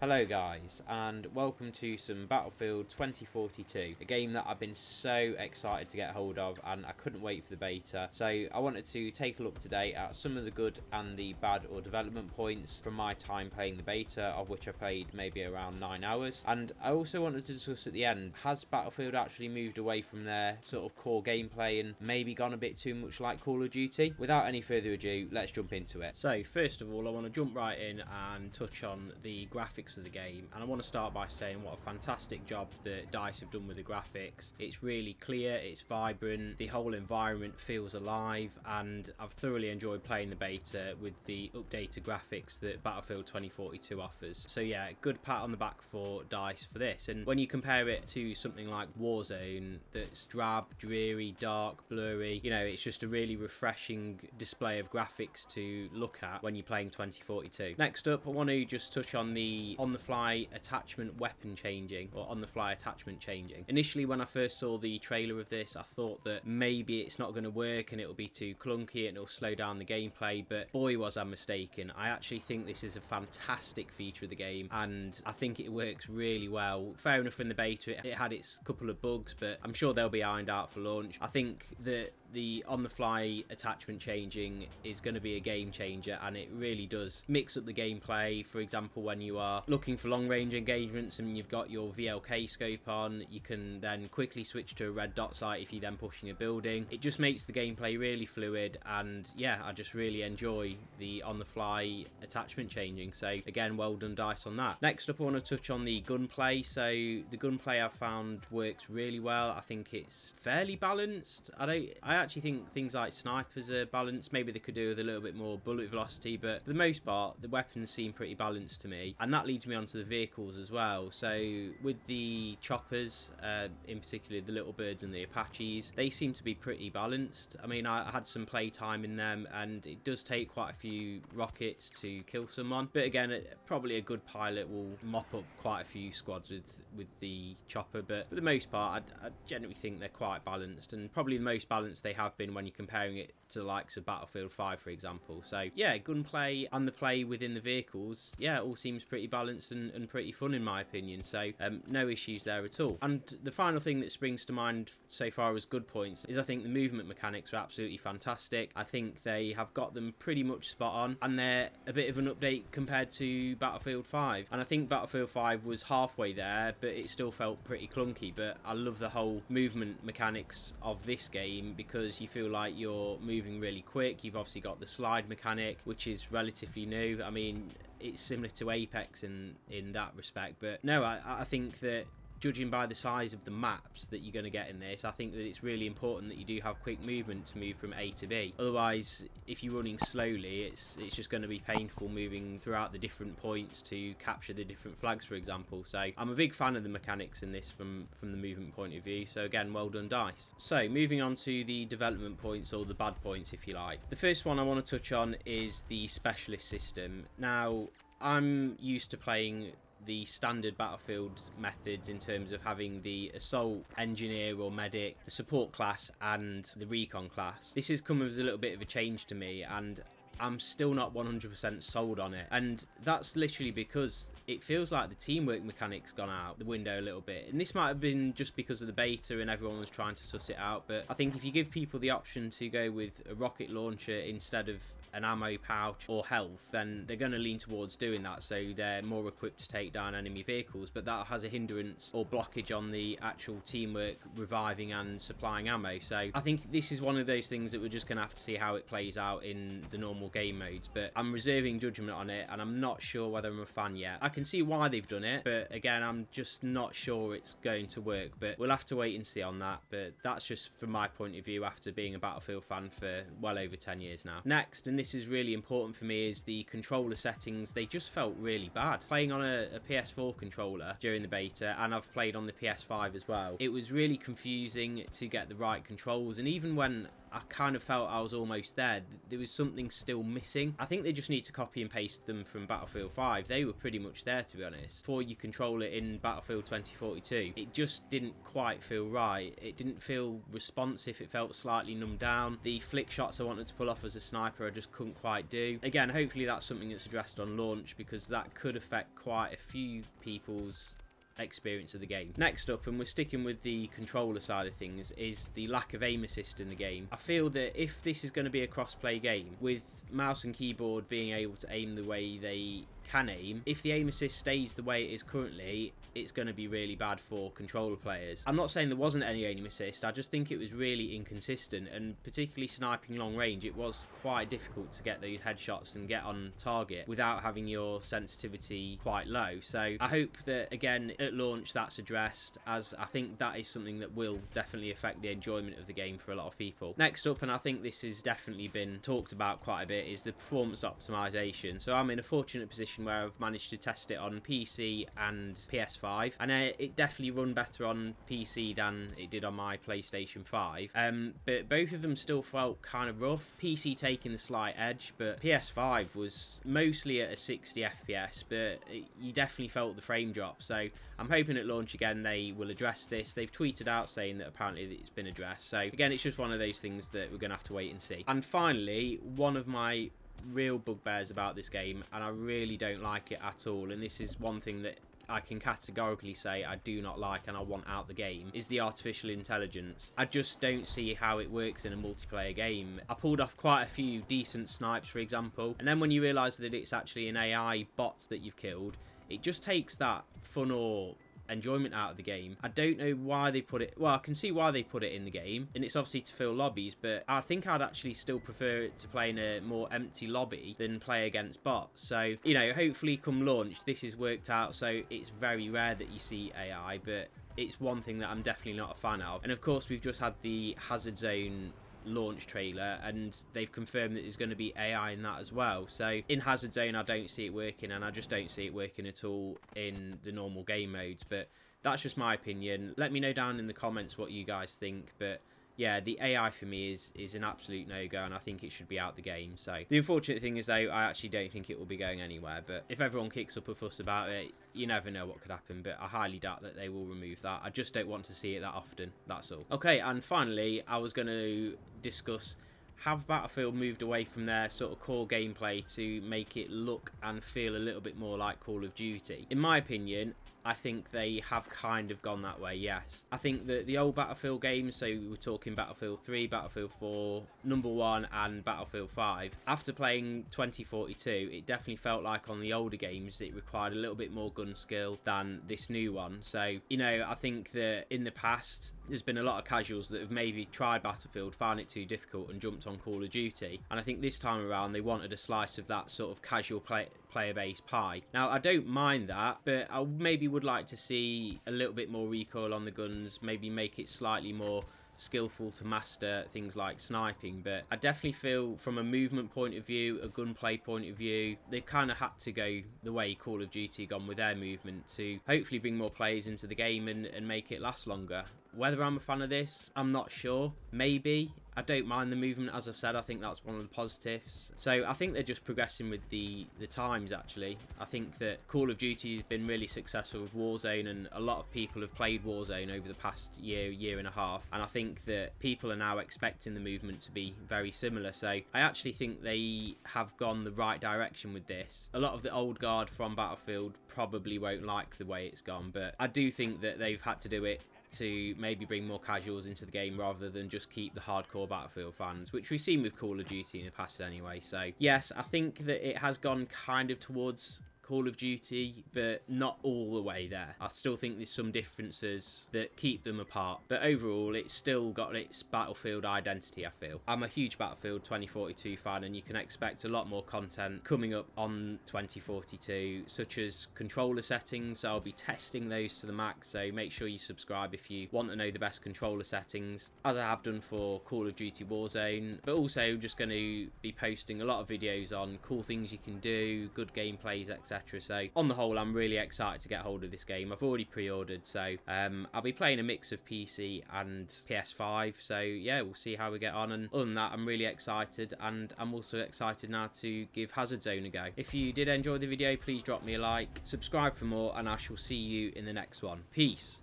Hello guys, and welcome to some Battlefield 2042, a game that I've been so excited to get hold of and I couldn't wait for the beta. So I wanted to take a look today at some of the good and the bad or development points from my time playing the beta, of which I played maybe around 9 hours. And I also wanted to discuss at the end, has Battlefield actually moved away from their sort of core gameplay and maybe gone a bit too much like Call of Duty? Without any further ado, let's jump into it. So first of all, I want to jump right in and touch on the graphics of the game, and I want to start by saying what a fantastic job that DICE have done with the graphics. It's really clear, it's vibrant, the whole environment feels alive, and I've thoroughly enjoyed playing the beta with the updated graphics that Battlefield 2042 offers. So yeah, good pat on the back for DICE for this. And when you compare it to something like Warzone that's drab, dreary, dark, blurry, you know, it's just a really refreshing display of graphics to look at when you're playing 2042. Next up, I want to just touch on the on-the-fly attachment weapon changing, or on-the-fly attachment changing. Initially, when I first saw the trailer of this, I thought that maybe it's not going to work and it'll be too clunky and it'll slow down the gameplay, but boy was I mistaken. I actually think this is a fantastic feature of the game and I think it works really well. Fair enough, in the beta it had its couple of bugs, but I'm sure they'll be ironed out for launch. I think that the on-the-fly attachment changing is going to be a game changer, and it really does mix up the gameplay. For example, when you are looking for long-range engagements and you've got your VLK scope on, you can then quickly switch to a red dot sight if you're then pushing a building. It just makes the gameplay really fluid, and yeah, I just really enjoy the on-the-fly attachment changing. So again, well done DICE on that. Next up, I want to touch on the gunplay. So the gunplay I've found works really well. I think it's fairly balanced. I actually think things like snipers are balanced. Maybe they could do with a little bit more bullet velocity, but for the most part the weapons seem pretty balanced to me. And that leads me on to the vehicles as well. So with the choppers, in particular the little birds and the Apaches, they seem to be pretty balanced. I mean, I had some play time in them and it does take quite a few rockets to kill someone, but again, probably a good pilot will mop up quite a few squads with the chopper. But for the most part, I generally think they're quite balanced, and probably the most balanced they have been when you're comparing it to the likes of Battlefield 5, for example. So yeah, gunplay and the play within the vehicles, yeah, it all seems pretty balanced and pretty fun in my opinion. So no issues there at all. And the final thing that springs to mind so far as good points is I think the movement mechanics are absolutely fantastic. I think they have got them pretty much spot on, and they're a bit of an update compared to Battlefield 5. And I think Battlefield 5 was halfway there, but it still felt pretty clunky. But I love the whole movement mechanics of this game because you feel like you're moving really quick. You've obviously got the slide mechanic, which is relatively new. I mean, it's similar to Apex in that respect, but no, I think that judging by the size of the maps that you're going to get in this, I think that it's really important that you do have quick movement to move from A to B. Otherwise, if you're running slowly, it's just going to be painful moving throughout the different points to capture the different flags, for example. So I'm a big fan of the mechanics in this from the movement point of view. So again, well done DICE. So moving on to the development points, or the bad points if you like. The first one I want to touch on is the specialist system. Now, I'm used to playing the standard Battlefield methods in terms of having the assault engineer or medic, the support class and the recon class. This has come as a little bit of a change to me, and I'm still not 100% sold on it, and that's literally because it feels like the teamwork mechanic's gone out the window a little bit. And this might have been just because of the beta and everyone was trying to suss it out, but I think if you give people the option to go with a rocket launcher instead of an ammo pouch or health, then they're going to lean towards doing that, so they're more equipped to take down enemy vehicles. But that has a hindrance or blockage on the actual teamwork reviving and supplying ammo. So I think this is one of those things that we're just going to have to see how it plays out in the normal game modes, but I'm reserving judgment on it and I'm not sure whether I'm a fan yet. I can see why they've done it, but again, I'm just not sure it's going to work, but we'll have to wait and see on that. But that's just from my point of view after being a Battlefield fan for well over 10 years now. Next, and this is really important for me, is the controller settings. They just felt really bad. Playing on a PS4 controller during the beta, and I've played on the PS5 as well, it was really confusing to get the right controls. And even when I kind of felt I was almost there. There was something still missing. I think they just need to copy and paste them from Battlefield 5. They were pretty much there, to be honest. Before you control it in Battlefield 2042, it just didn't quite feel right. It didn't feel responsive. It felt slightly numbed down. The flick shots I wanted to pull off as a sniper I just couldn't quite do. Again, hopefully that's something that's addressed on launch, because that could affect quite a few people's experience of the game. Next up, and we're sticking with the controller side of things, is the lack of aim assist in the game. I feel that if this is going to be a cross-play game, with mouse and keyboard being able to aim the way they can aim, if the aim assist stays the way it is currently, it's going to be really bad for controller players. I'm not saying there wasn't any aim assist, I just think it was really inconsistent, and particularly sniping long range, it was quite difficult to get those headshots and get on target without having your sensitivity quite low. So I hope that, again, at launch that's addressed, as I think that is something that will definitely affect the enjoyment of the game for a lot of people. Next up, and I think this has definitely been talked about quite a bit, is the performance optimization. So I'm in a fortunate position where I've managed to test it on PC and PS5, and it definitely run better on PC than it did on my PlayStation 5, but both of them still felt kind of rough. PC taking the slight edge, but PS5 was mostly at a 60 FPS, but you definitely felt the frame drop. So I'm hoping at launch again they will address this. They've tweeted out saying that apparently it's been addressed, so again, it's just one of those things that we're gonna have to wait and see. And finally, one of my real bugbears about this game, and I really don't like it at all, and this is one thing that I can categorically say I do not like and I want out the game, is the artificial intelligence. I just don't see how it works in a multiplayer game. I pulled off quite a few decent snipes, for example, and then when you realise that it's actually an AI bot that you've killed, it just takes that fun or enjoyment out of the game. I don't know why they put it, well, I can see why they put it in the game, and it's obviously to fill lobbies, but I think I'd actually still prefer it to play in a more empty lobby than play against bots. So, you know, hopefully come launch this is worked out, so it's very rare that you see AI, but it's one thing that I'm definitely not a fan of. And of course, we've just had the Hazard Zone launch trailer, and they've confirmed that there's going to be AI in that as well. So in Hazard Zone I don't see it working, and I just don't see it working at all in the normal game modes, but that's just my opinion. Let me know down in the comments what you guys think, but yeah, the AI for me is an absolute no-go, and I think it should be out the game. So the unfortunate thing is, though, I actually don't think it will be going anywhere, but if everyone kicks up a fuss about it, you never know what could happen, but I highly doubt that they will remove that. I just don't want to see it that often, that's all. Okay, and finally, I was going to discuss, have Battlefield moved away from their sort of core gameplay to make it look and feel a little bit more like Call of Duty? In my opinion, I think they have kind of gone that way, yes. I think that the old Battlefield games, so we were talking Battlefield 3, Battlefield 4, Number 1 and Battlefield 5, after playing 2042, it definitely felt like on the older games it required a little bit more gun skill than this new one. So, you know, I think that in the past there's been a lot of casuals that have maybe tried Battlefield, found it too difficult and jumped on Call of Duty, and I think this time around they wanted a slice of that sort of casual player base pie. Now, I don't mind that, but I maybe would like to see a little bit more recoil on the guns, maybe make it slightly more skillful to master things like sniping. But I definitely feel from a movement point of view, a gunplay point of view, they kind of had to go the way Call of Duty gone with their movement to hopefully bring more players into the game and make it last longer. Whether I'm a fan of this, I'm not sure. Maybe. I don't mind the movement, as I've said. I think that's one of the positives. So I think they're just progressing with the times, actually. I think that Call of Duty has been really successful with Warzone, and a lot of people have played Warzone over the past year and a half, and I think that people are now expecting the movement to be very similar. So I actually think they have gone the right direction with this. A lot of the old guard from Battlefield probably won't like the way it's gone, but I do think that they've had to do it to maybe bring more casuals into the game rather than just keep the hardcore Battlefield fans, which we've seen with Call of Duty in the past anyway. So yes, I think that it has gone kind of towards Call of Duty, but not all the way there. I still think there's some differences that keep them apart, but overall it's still got its Battlefield identity, I feel. I'm a huge Battlefield 2042 fan, and you can expect a lot more content coming up on 2042, such as controller settings. I'll be testing those to the max, so make sure you subscribe if you want to know the best controller settings, as I have done for Call of Duty Warzone. But also just going to be posting a lot of videos on cool things you can do, good gameplays, etc. etc. So on the whole, I'm really excited to get hold of this game. I've already pre-ordered, so I'll be playing a mix of PC and PS5. So yeah, we'll see how we get on. And other than that, I'm really excited, and I'm also excited now to give Hazard Zone a go. If you did enjoy the video, please drop me a like, subscribe for more, and I shall see you in the next one. Peace.